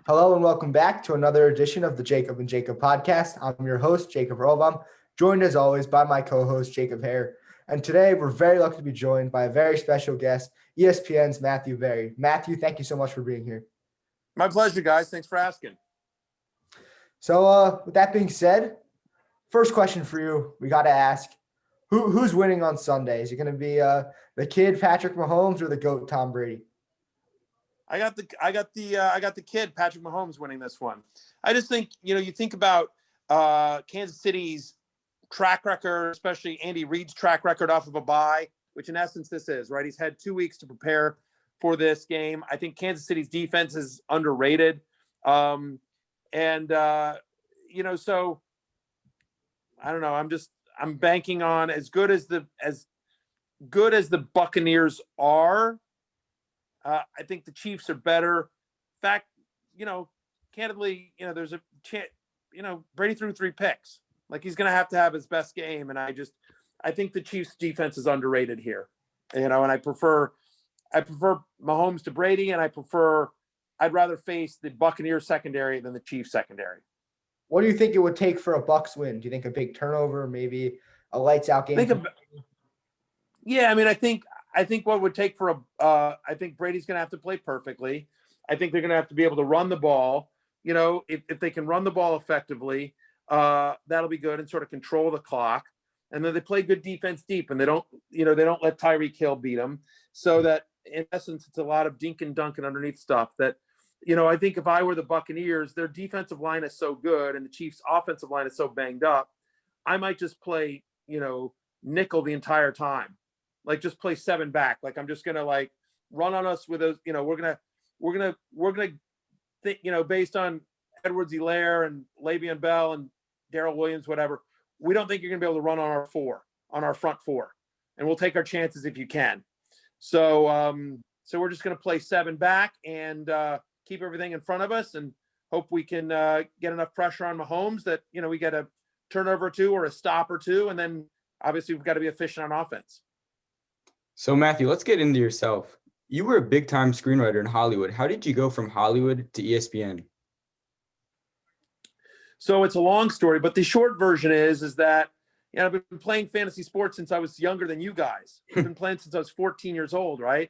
Hello and welcome back to another edition of the Jacob and Jacob podcast. I'm your host, Jacob Robam, joined as always by my co-host, Jacob Hare. And today we're very lucky to be joined by a very special guest, ESPN's Matthew Berry. Matthew, thank you so much for being here. My pleasure, guys. Thanks for asking. So with that being said, first question for you, we got to ask, who's winning on Sunday? Is it going to be the kid Patrick Mahomes or the GOAT Tom Brady? I got the kid Patrick Mahomes winning this one. I just think, you think about Kansas City's track record, especially Andy Reid's track record off of a bye, which in essence this is, right? He's had 2 weeks to prepare for this game. I think Kansas City's defense is underrated. So I don't know. I'm banking on as good as the Buccaneers are. I think the Chiefs are better. In fact, candidly, there's a chance, Brady threw 3 picks. Like, he's going to have his best game. And I think the Chiefs defense is underrated here, and I prefer Mahomes to Brady. And I'd rather face the Buccaneers secondary than the Chiefs secondary. What do you think it would take for a Bucs win? Do you think a big turnover, maybe a lights out game? I think what would take for I think Brady's going to have to play perfectly. I think they're going to have to be able to run the ball. If they can run the ball effectively, that'll be good and sort of control the clock. And then they play good defense deep, and they don't let Tyreek Hill beat them. So that in essence, it's a lot of dink and dunk and underneath stuff that, I think if I were the Buccaneers, their defensive line is so good and the Chiefs offensive line is so banged up, I might just play, nickel the entire time. Like, just play 7 back. Like, I'm just going to run on us with those, we're going to think, based on Edwards-Helaire and Le'Veon Bell and Darrell Williams, whatever, we don't think you're going to be able to run on our front 4. And we'll take our chances if you can. So we're just going to play 7 back and keep everything in front of us and hope we can get enough pressure on Mahomes that, we get a turnover or 2 or a stop or 2. And then obviously we've got to be efficient on offense. So, Matthew, let's get into yourself. You were a big-time screenwriter in Hollywood. How did you go from Hollywood to ESPN? So it's a long story, but the short version is that I've been playing fantasy sports since I was younger than you guys. I've been playing since I was 14 years old, right?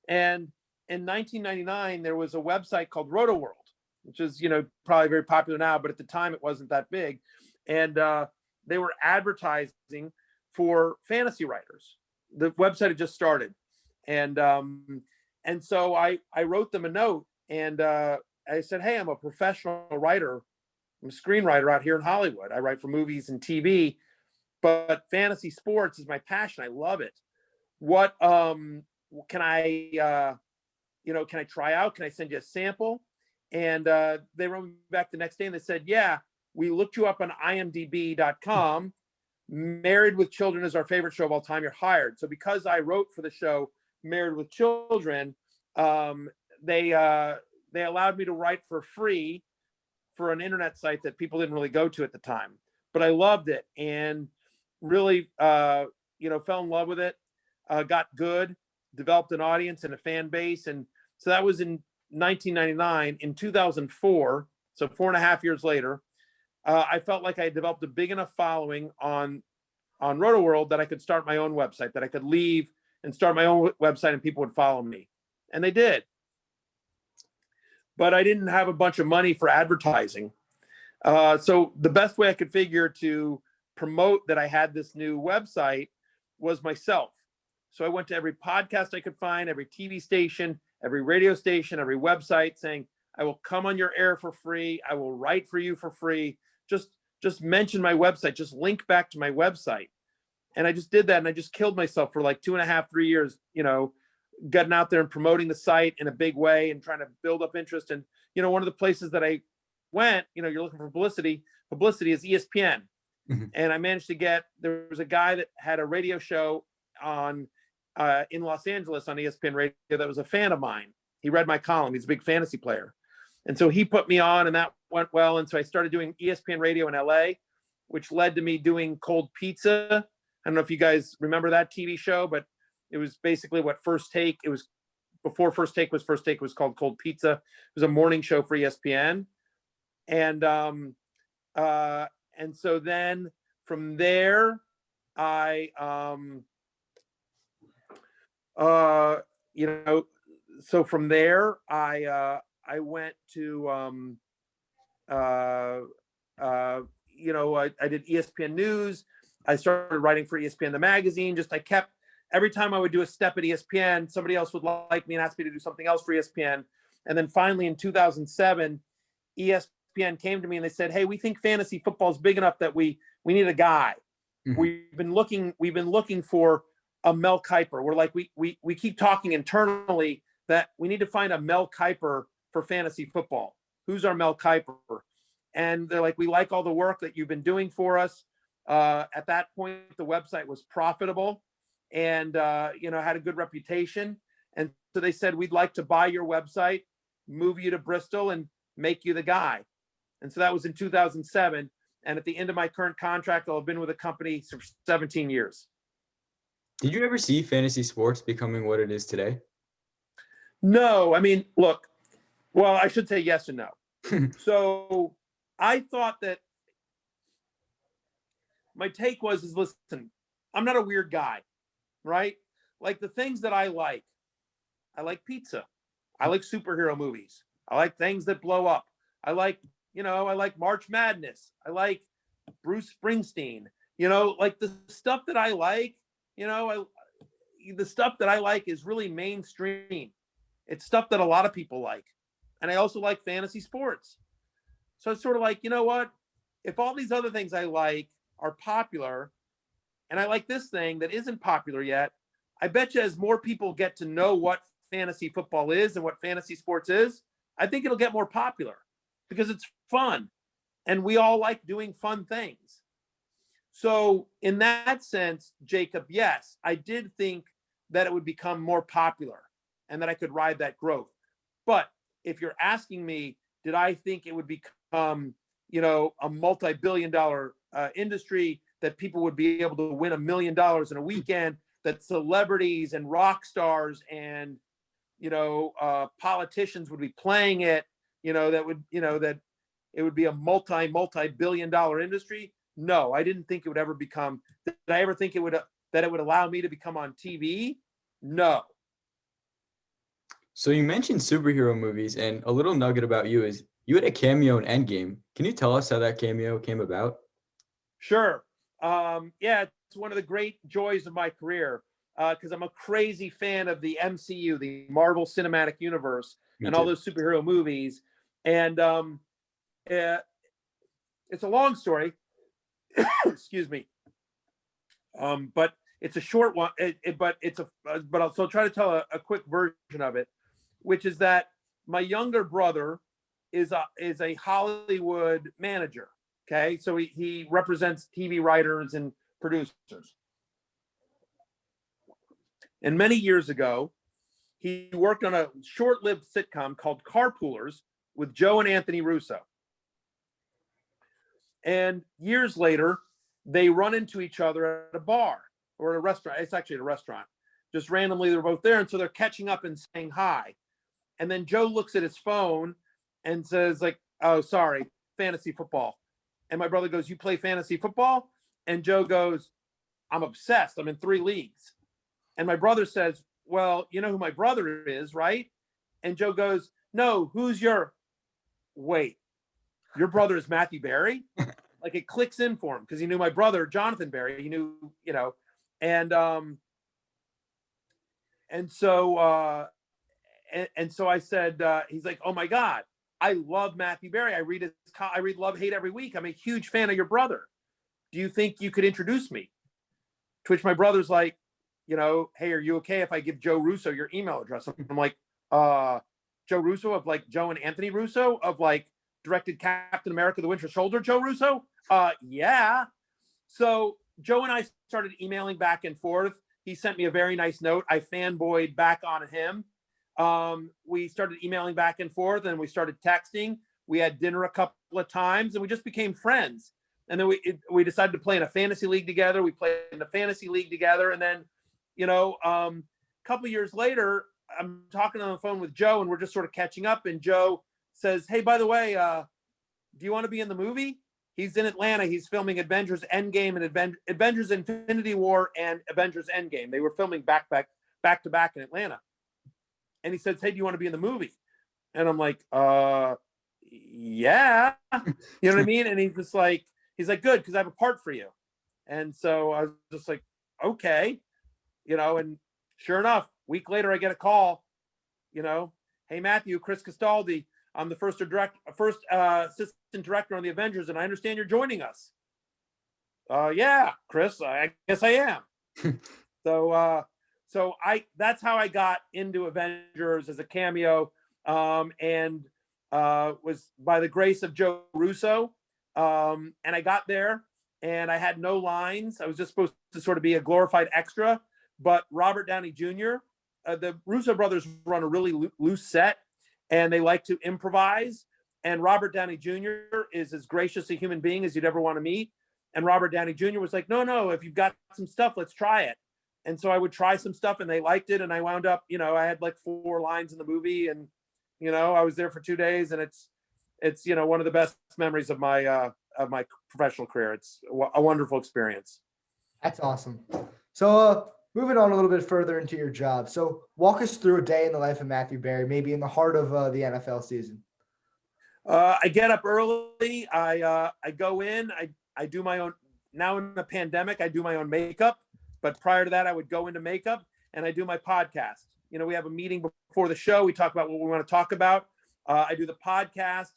And in 1999, there was a website called RotoWorld, which is, probably very popular now, but at the time it wasn't that big. And they were advertising for fantasy writers. The website had just started. And so I wrote them a note, and I said, hey, I'm a professional writer. I'm a screenwriter out here in Hollywood. I write for movies and TV, but fantasy sports is my passion. I love it. What can I try out? Can I send you a sample? And they wrote me back the next day and they said, yeah, we looked you up on imdb.com. Married with Children is our favorite show of all time. You're hired. So because I wrote for the show Married with Children, they allowed me to write for free for an internet site that people didn't really go to at the time. But I loved it and really, fell in love with it. Got good, developed an audience and a fan base. And so that was in 1999. In 2004, so 4.5 years later, I felt like I had developed a big enough following on RotoWorld that I could start my own website, that I could leave and start my own website and people would follow me. And they did. But I didn't have a bunch of money for advertising. So the best way I could figure to promote that I had this new website was myself. So I went to every podcast I could find, every TV station, every radio station, every website saying, I will come on your air for free. I will write for you for free. Just mention my website, just link back to my website. And I just did that. And I just killed myself for like 2.5, 3 years, getting out there and promoting the site in a big way and trying to build up interest. And, one of the places that I went, you're looking for publicity is ESPN. Mm-hmm. And I managed to there was a guy that had a radio show on in Los Angeles on ESPN radio that was a fan of mine. He read my column. He's a big fantasy player. And so he put me on and that went well. And so I started doing ESPN radio in LA, which led to me doing Cold Pizza. I don't know if you guys remember that TV show, but it was basically what First Take. It was before First Take was called Cold Pizza. It was a morning show for ESPN. And so then from there, I so from there I went to I did ESPN News. I started writing for ESPN the magazine. Every time I would do a step at ESPN, somebody else would like me and ask me to do something else for ESPN. And then finally in 2007, ESPN came to me and they said, "Hey, we think fantasy football is big enough that we need a guy. Mhm. We've been looking for a Mel Kiper. We're like, we keep talking internally that we need to find a Mel Kiper for fantasy football. Who's our Mel Kiper?" And they're like, "We like all the work that you've been doing for us." At that point, the website was profitable and had a good reputation. And so they said, "We'd like to buy your website, move you to Bristol, and make you the guy." And so that was in 2007. And at the end of my current contract, I'll have been with the company for 17 years. Did you ever see fantasy sports becoming what it is today? No, I mean, look, well, I should say yes and no. So I thought that my take is, listen, I'm not a weird guy, right? Like the things that I like pizza. I like superhero movies. I like things that blow up. I like March Madness. I like Bruce Springsteen. Like the stuff that I like, the stuff that I like is really mainstream. It's stuff that a lot of people like. And I also like fantasy sports. So it's sort of like, you know what? If all these other things I like are popular and I like this thing that isn't popular yet, I bet you as more people get to know what fantasy football is and what fantasy sports is, I think it'll get more popular because it's fun and we all like doing fun things. So in that sense, Jacob, yes, I did think that it would become more popular and that I could ride that growth. But if you're asking me, did I think it would become, a multi-billion-dollar industry, that people would be able to win $1 million in a weekend, that celebrities and rock stars and, politicians would be playing it, that it would be a multi-billion-dollar industry? No, I didn't think it would ever become. Did I ever think that it would allow me to become on TV? No. So you mentioned superhero movies, and a little nugget about you is you had a cameo in Endgame. Can you tell us how that cameo came about? Sure. Yeah, it's one of the great joys of my career because I'm a crazy fan of the MCU, the Marvel Cinematic Universe, Me and all too. those superhero movies. And it's a long story. Excuse me. But it's a short one. But I'll try to tell a quick version of it, which is that my younger brother is a Hollywood manager. Okay, so he represents TV writers and producers. And many years ago, he worked on a short-lived sitcom called Carpoolers with Joe and Anthony Russo. And years later, they run into each other at a bar or at a restaurant. It's actually at a restaurant. Just randomly, they're both there. And so they're catching up and saying hi. And then Joe looks at his phone and says, like, "Oh, sorry, fantasy football." And my brother goes, "You play fantasy football?" And Joe goes, "I'm obsessed. I'm in 3 leagues." And my brother says, "Well, you know who my brother is, right?" And Joe goes, "No, who's your..." Wait, your brother is Matthew Berry? Like it clicks in for him because he knew my brother, Jonathan Berry. He knew, and so I said, he's like, "Oh my God, I love Matthew Berry. I read Love Hate every week. I'm a huge fan of your brother. Do you think you could introduce me?" To which my brother's like, "Hey, are you okay if I give Joe Russo your email address?" I'm like, Joe Russo of like Joe and Anthony Russo of like directed Captain America: The Winter Soldier, Joe Russo? Yeah. So Joe and I started emailing back and forth. He sent me a very nice note. I fanboyed back on him. We started emailing back and forth and we started texting. We had dinner a couple of times and we just became friends. And then we decided to play in a fantasy league together. We played in a fantasy league together. And then, a couple of years later, I'm talking on the phone with Joe, and we're just sort of catching up. And Joe says, "Hey, by the way, do you want to be in the movie?" He's in Atlanta. He's filming Avengers Endgame and Avengers Infinity War and Avengers Endgame. They were filming back to back in Atlanta. And he says, "Hey, do you want to be in the movie?" And I'm like, yeah. You know what I mean? And he's like, good, because I have a part for you. And so I was just like, okay, and sure enough, week later I get a call, "Hey, Matthew, Chris Castaldi, I'm the first assistant director on the Avengers, and I understand you're joining us." Yeah, Chris, I guess I am. So that's how I got into Avengers as a cameo, and was by the grace of Joe Russo. And I got there and I had no lines. I was just supposed to sort of be a glorified extra, but Robert Downey Jr., the Russo brothers run a really loose set and they like to improvise. And Robert Downey Jr. is as gracious a human being as you'd ever want to meet. And Robert Downey Jr. was like, no, if you've got some stuff, let's try it. And so I would try some stuff and they liked it. And I wound up, I had like 4 lines in the movie, and, I was there for 2 days, and it's, one of the best memories of my professional career. It's a wonderful experience. That's awesome. So moving on a little bit further into your job. So walk us through a day in the life of Matthew Berry, maybe in the heart of the NFL season. I get up early. I go in. I do my own. Now in the pandemic, I do my own makeup. But prior to that, I would go into makeup and I do my podcast. We have a meeting before the show. We talk about what we want to talk about. I do the podcast.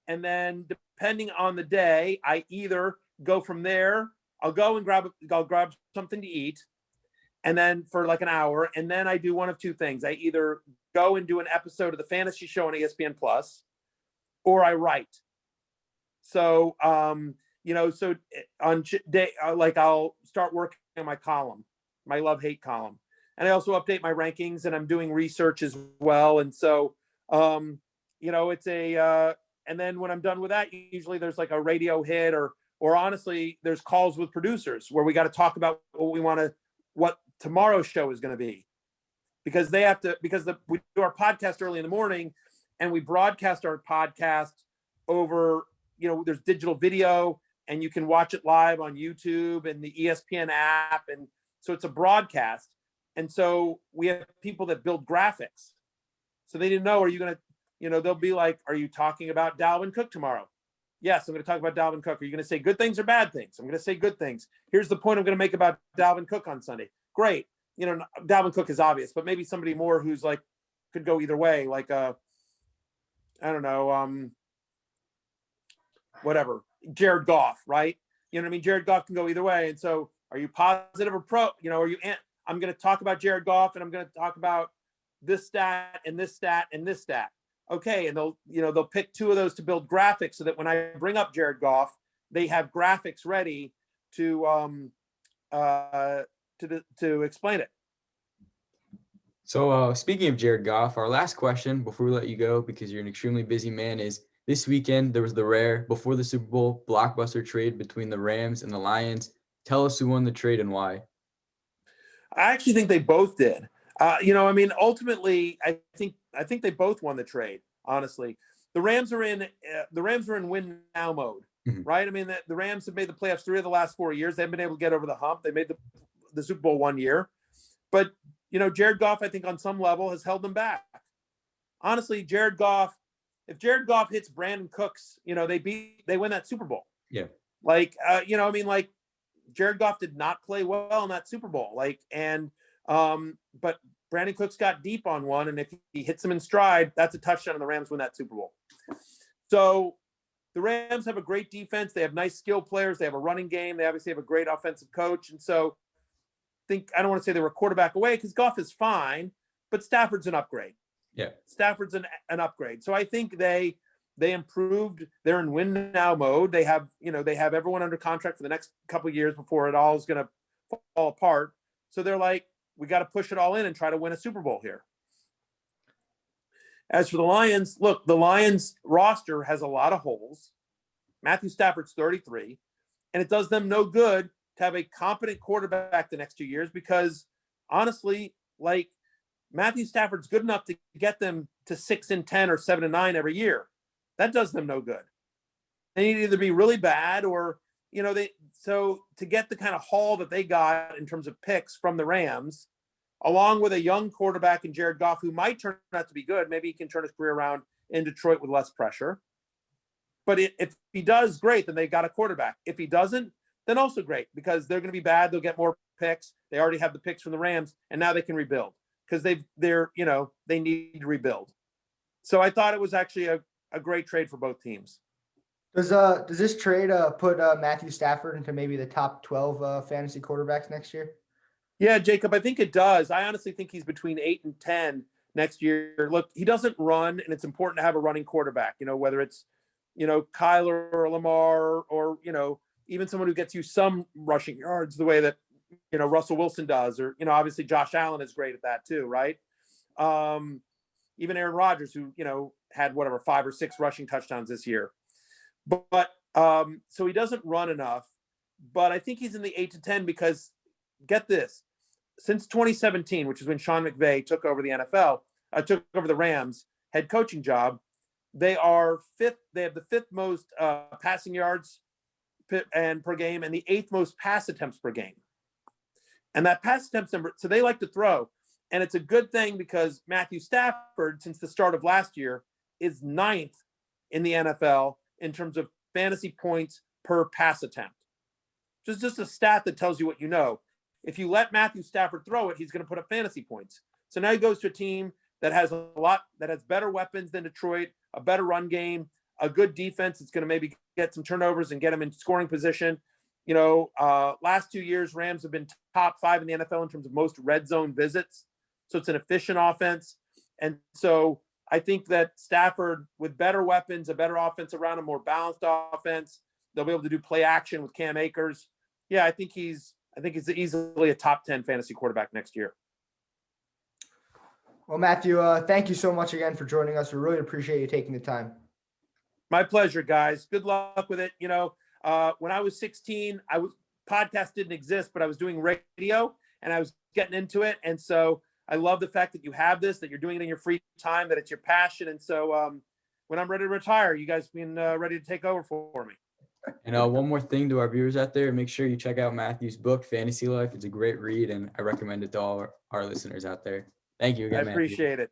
And then depending on the day, I either go from there. I'll go and grab something to eat. And then for like an hour. And then I do one of 2 things. I either go and do an episode of the fantasy show on ESPN Plus, or I write. So, so on day, like I'll start working on my column, my love-hate column. And I also update my rankings, and I'm doing research as well. And so, it's and then when I'm done with that, usually there's like a radio hit or honestly, there's calls with producers where we got to talk about what tomorrow's show is going to be, because we do our podcast early in the morning and we broadcast our podcast over, there's digital video and you can watch it live on YouTube and the ESPN app. And so it's a broadcast. And so we have people that build graphics. So they didn't know, are you going to, they'll be like, "Are you talking about Dalvin Cook tomorrow?" "Yes, I'm going to talk about Dalvin Cook." "Are you going to say good things or bad things?" "I'm going to say good things." "Here's the point I'm going to make about Dalvin Cook on Sunday." Great. Dalvin Cook is obvious, but maybe somebody more who's like, could go either way. Like, I don't know, whatever, Jared Goff, right? Jared Goff can go either way. And so are you positive or pro, I'm going to talk about Jared Goff and I'm going to talk about this stat and this stat and this stat. Okay. And they'll pick 2 of those to build graphics so that when I bring up Jared Goff, they have graphics ready to explain it. So speaking of Jared Goff, our last question before we let you go, because you're an extremely busy man, is this weekend there was the rare, before the Super Bowl, blockbuster trade between the Rams and the Lions. Tell us who won the trade and why. I actually think they both did. Ultimately, I think they both won the trade. Honestly, the Rams are in win now mode, right? The Rams have made the playoffs 3 of the last 4 years. They haven't been able to get over the hump. They made the Super Bowl 1 year, but Jared Goff, I think on some level has held them back. Honestly, if Jared Goff hits Brandon Cooks, they win that Super Bowl. Yeah. Jared Goff did not play well in that Super Bowl. But Brandon Cooks got deep on one, and if he hits him in stride, that's a touchdown, and the Rams win that Super Bowl. So the Rams have a great defense. They have nice skill players. They have a running game. They obviously have a great offensive coach. And so I don't want to say they were a quarterback away because Goff is fine, but Stafford's an upgrade. Yeah. Stafford's an upgrade. So I think they improved. They're in win now mode. They have everyone under contract for the next couple of years before it all is going to fall apart. So they're like, we got to push it all in and try to win a Super Bowl here. As for the Lions, look, the Lions roster has a lot of holes. Matthew Stafford's 33, and it does them no good to have a competent quarterback the next 2 years because honestly, Matthew Stafford's good enough to get them to 6-10 or 7-9 every year. That does them no good. They need to either be really bad or, so to get the kind of haul that they got in terms of picks from the Rams, along with a young quarterback in Jared Goff, who might turn out to be good. Maybe he can turn his career around in Detroit with less pressure. But if he does, great, then they got a quarterback. If he doesn't, then also great, because they're going to be bad. They'll get more picks. They already have the picks from the Rams, and now they can rebuild because they need to rebuild. So I thought it was actually a great trade for both teams. Does this trade put Matthew Stafford into maybe the top 12 fantasy quarterbacks next year? Yeah, Jacob, I think it does. I honestly think he's between 8 and 10 next year. Look, he doesn't run, and it's important to have a running quarterback, whether it's, Kyler or Lamar or, even someone who gets you some rushing yards the way that, Russell Wilson does, or, obviously Josh Allen is great at that too, right? Even Aaron Rodgers, who, had 5 or 6 rushing touchdowns this year. But so he doesn't run enough, but I think he's in the 8 to 10 because, get this, since 2017, which is when Sean McVay took over the NFL, took over the Rams head coaching job, they are fifth. They have the 5th most passing yards and per game, and the 8th most pass attempts per game. And that pass attempts number, so they like to throw, and it's a good thing because Matthew Stafford, since the start of last year, is 9th in the NFL in terms of fantasy points per pass attempt. Just a stat that tells you what you know. If you let Matthew Stafford throw it, he's going to put up fantasy points. So now he goes to a team that has better weapons than Detroit, a better run game, a good defense. It's going to maybe get some turnovers and get him in scoring position. Last 2 years, Rams have been top 5 in the NFL in terms of most red zone visits. So it's an efficient offense. And so I think that Stafford, with better weapons, a better offense around a more balanced offense, they'll be able to do play action with Cam Akers. Yeah, I think he's easily a top 10 fantasy quarterback next year. Well, Matthew, thank you so much again for joining us. We really appreciate you taking the time. My pleasure, guys. Good luck with it. When I was 16, podcast didn't exist, but I was doing radio and I was getting into it. And so I love the fact that you have this, that you're doing it in your free time, that it's your passion. And so when I'm ready to retire, you guys been ready to take over for me. And one more thing to our viewers out there, make sure you check out Matthew's book, Fantasy Life. It's a great read, and I recommend it to all our listeners out there. Thank you again, I appreciate it.